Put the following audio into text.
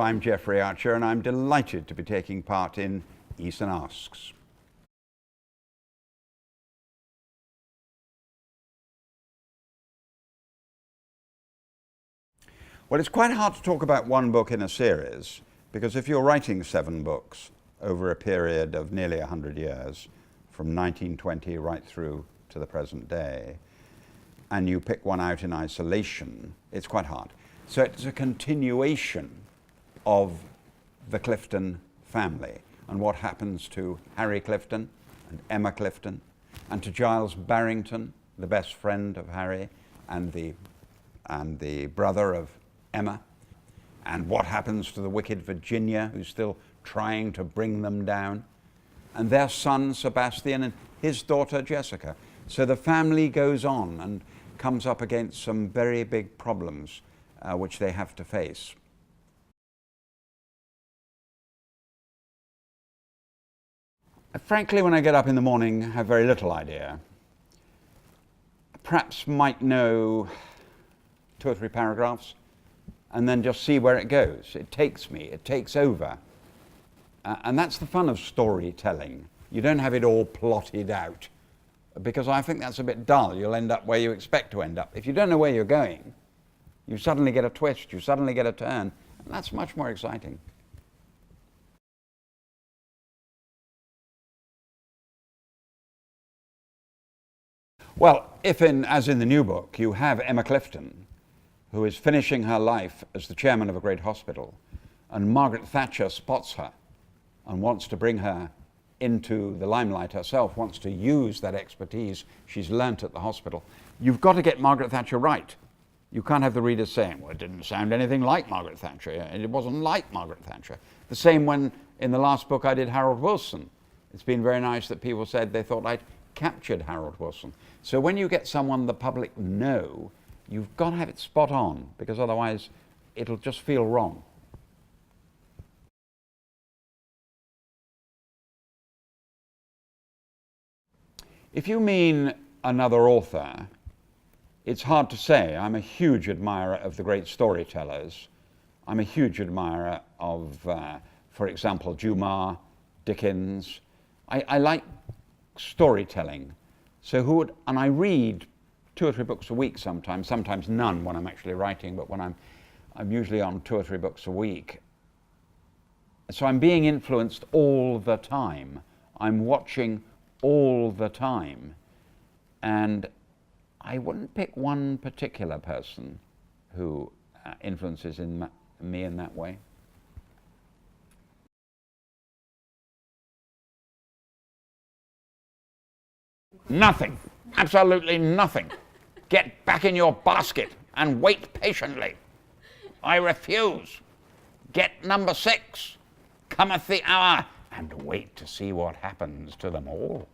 I'm Jeffrey Archer, and I'm delighted to be taking part in Eason Asks. Well, it's quite hard to talk about one book in a series, because if you're writing 7 books over a period of nearly 100 years, from 1920 right through to the present day, and you pick one out in isolation, it's quite hard. So it's a continuation of the Clifton family and what happens to Harry Clifton and Emma Clifton and to Giles Barrington, the best friend of Harry and the brother of Emma, and what happens to the wicked Virginia, who's still trying to bring them down, and their son Sebastian and his daughter Jessica. So the family goes on and comes up against some very big problems which they have to face. Frankly, when I get up in the morning, I have very little idea. Perhaps might know 2 or 3 paragraphs and then just see where it goes. It takes me, it takes over. And that's the fun of storytelling. You don't have it all plotted out, because I think that's a bit dull. You'll end up where you expect to end up. If you don't know where you're going, you suddenly get a twist, you suddenly get a turn, and that's much more exciting. Well, if as in the new book, you have Emma Clifton, who is finishing her life as the chairman of a great hospital, and Margaret Thatcher spots her and wants to bring her into the limelight herself, wants to use that expertise she's learnt at the hospital, you've got to get Margaret Thatcher right. You can't have the readers saying, well, it didn't sound anything like Margaret Thatcher, and it wasn't like Margaret Thatcher. The same when in the last book I did Harold Wilson. It's been very nice that people said they thought I'd captured Harold Wilson. So when you get someone the public know, you've got to have it spot on, because otherwise it'll just feel wrong. If you mean another author, it's hard to say. I'm a huge admirer of the great storytellers. I'm a huge admirer of, for example, Dumas, Dickens. I like storytelling. So and I read 2 or 3 books a week sometimes none when I'm actually writing, but when I'm usually on 2 or 3 books a week. So I'm being influenced all the time. I'm watching all the time. And I wouldn't pick one particular person who influences me in that way. Nothing. Absolutely nothing. Get back in your basket and wait patiently. I refuse. Get number 6. Cometh the hour, and wait to see what happens to them all.